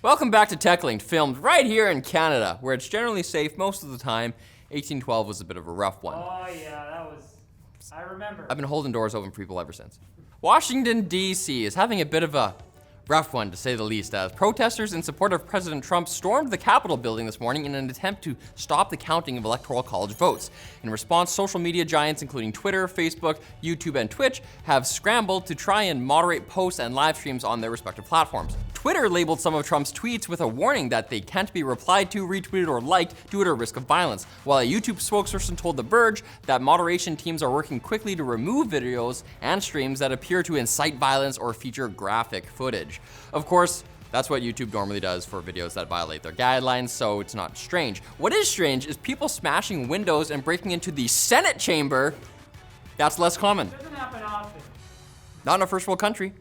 Welcome back to Techlinked, filmed right here in Canada, where it's generally safe most of the time. 1812 was a bit of a rough one. Oh yeah, that was, I remember. I've been holding doors open for people ever since. Washington, D.C. is having a bit of a rough one, to say the least, as protesters in support of President Trump stormed the Capitol building this morning in an attempt to stop the counting of Electoral College votes. In response, social media giants including Twitter, Facebook, YouTube, and Twitch have scrambled to try and moderate posts and live streams on their respective platforms. Twitter labeled some of Trump's tweets with a warning that they can't be replied to, retweeted, or liked due to a risk of violence, while a YouTube spokesperson told The Verge that moderation teams are working quickly to remove videos and streams that appear to incite violence or feature graphic footage. Of course, that's what YouTube normally does for videos that violate their guidelines, so it's not strange. What is strange is people smashing windows and breaking into the Senate chamber. That's less common. Doesn't happen often. Not in a first world country.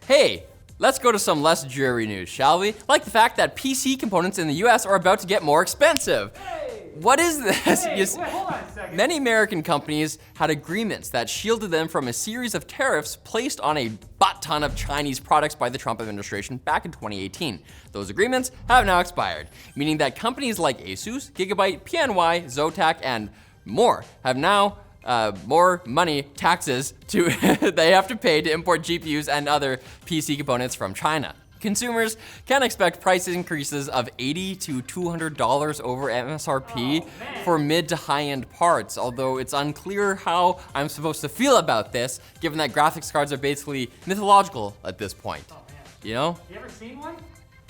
Hey, let's go to some less dreary news, shall we? Like the fact that PC components in the US are about to get more expensive. Hey! What is this? Hey, wait, hold on a second. Many American companies had agreements that shielded them from a series of tariffs placed on a butt ton of Chinese products by the Trump administration back in 2018. Those agreements have now expired, meaning that companies like Asus, Gigabyte, PNY, Zotac, and more have now more money, taxes, they have to pay to import GPUs and other PC components from China. Consumers can expect price increases of $80 to $200 over MSRP for mid to high-end parts, although it's unclear how I'm supposed to feel about this, given that graphics cards are basically mythological at this point. Oh, man. You know? You ever seen one?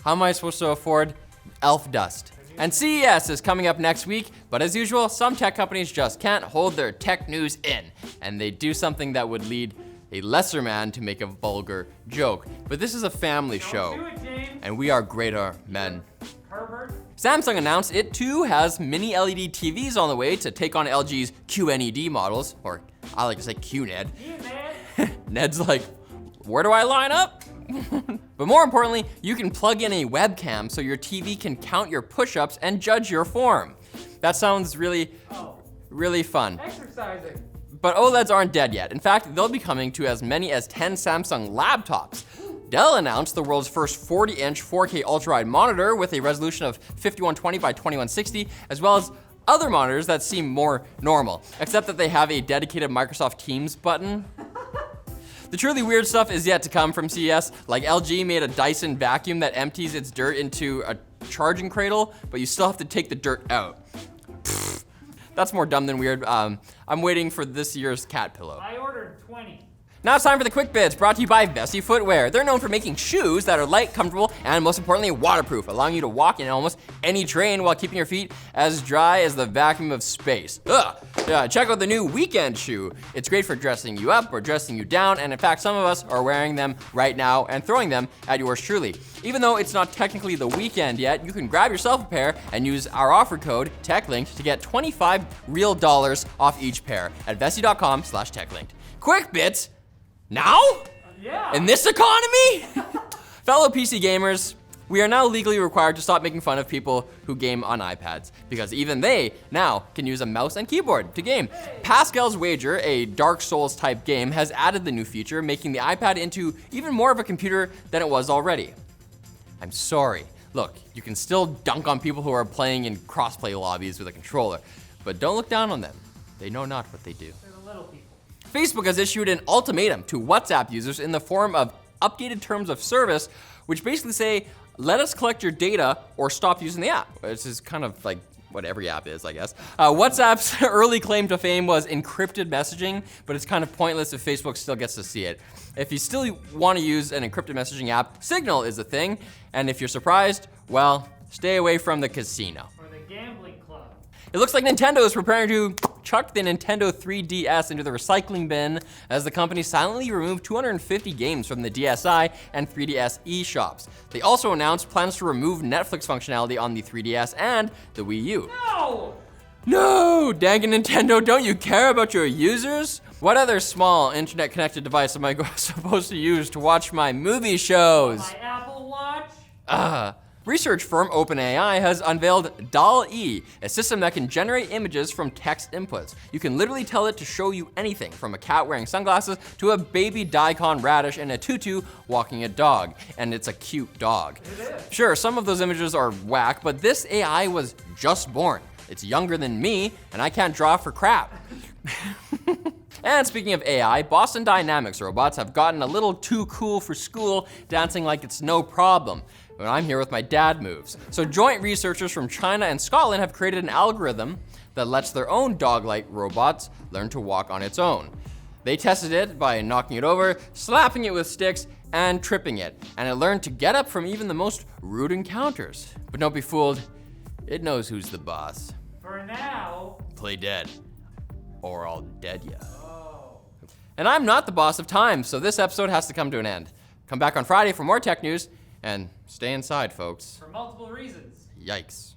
How am I supposed to afford elf dust? And CES is coming up next week, but as usual, some tech companies just can't hold their tech news in, and they do something that would lead a lesser man to make a vulgar joke. But this is a family show, Do it, James. and we are greater men. Herbert. Samsung announced it too has Mini-LED TVs on the way to take on LG's QNED models, or I like to say QNED. Yeah, man. Ned's like, where do I line up? But more importantly, you can plug in a webcam so your TV can count your push-ups and judge your form. That sounds really fun. Exercising. But OLEDs aren't dead yet. In fact, they'll be coming to as many as 10 Samsung laptops. Dell announced the world's first 40-inch 4K ultrawide monitor with a resolution of 5120 by 2160, as well as other monitors that seem more normal, except that they have a dedicated Microsoft Teams button. The truly weird stuff is yet to come from CES, like LG made a Dyson vacuum that empties its dirt into a charging cradle, but you still have to take the dirt out. Pfft, that's more dumb than weird. I'm waiting for this year's cat pillow. I ordered 20. Now it's time for the quick bits, brought to you by Vessi Footwear. They're known for making shoes that are light, comfortable, and most importantly, waterproof, allowing you to walk in almost any terrain while keeping your feet as dry as the vacuum of space. Yeah, check out the new weekend shoe. It's great for dressing you up or dressing you down, and in fact, some of us are wearing them right now and throwing them at yours truly. Even though it's not technically the weekend yet, you can grab yourself a pair and use our offer code TechLinked to get $25 real off each pair at vessi.com/techlinked. Quick bits. Now? Yeah. In this economy? Fellow PC gamers, we are now legally required to stop making fun of people who game on iPads, because even they now can use a mouse and keyboard to game. Pascal's Wager, a Dark Souls type game, has added the new feature, making the iPad into even more of a computer than it was already. I'm sorry. Look, you can still dunk on people who are playing in crossplay lobbies with a controller, but don't look down on them. They know not what they do. They're the little people. Facebook has issued an ultimatum to WhatsApp users in the form of updated terms of service, which basically say, let us collect your data or stop using the app. This is kind of like what every app is, I guess. WhatsApp's early claim to fame was encrypted messaging, but it's kind of pointless if Facebook still gets to see it. If you still want to use an encrypted messaging app, Signal is a thing, and if you're surprised, well, stay away from the casino. Or the gambling club. It looks like Nintendo is preparing to chuck the Nintendo 3DS into the recycling bin as the company silently removed 250 games from the DSi and 3DS eShops. They also announced plans to remove Netflix functionality on the 3DS and the Wii U. No! No! Dang it, Nintendo, don't you care about your users? What other small internet-connected device am I supposed to use to watch my movie shows? My Apple Watch? Research firm OpenAI has unveiled DALL-E, a system that can generate images from text inputs. You can literally tell it to show you anything, from a cat wearing sunglasses to a baby daikon radish in a tutu walking a dog. And it's a cute dog. Sure, some of those images are whack, but this AI was just born. It's younger than me, and I can't draw for crap. And speaking of AI, Boston Dynamics robots have gotten a little too cool for school, dancing like it's no problem. But I'm here with my dad moves. So joint researchers from China and Scotland have created an algorithm that lets their own dog-like robots learn to walk on its own. They tested it by knocking it over, slapping it with sticks, and tripping it. And it learned to get up from even the most rude encounters. But don't be fooled, it knows who's the boss. For now. Play dead, or I'll dead ya. And I'm not the boss of time, so this episode has to come to an end. Come back on Friday for more tech news, and stay inside, folks. For multiple reasons. Yikes.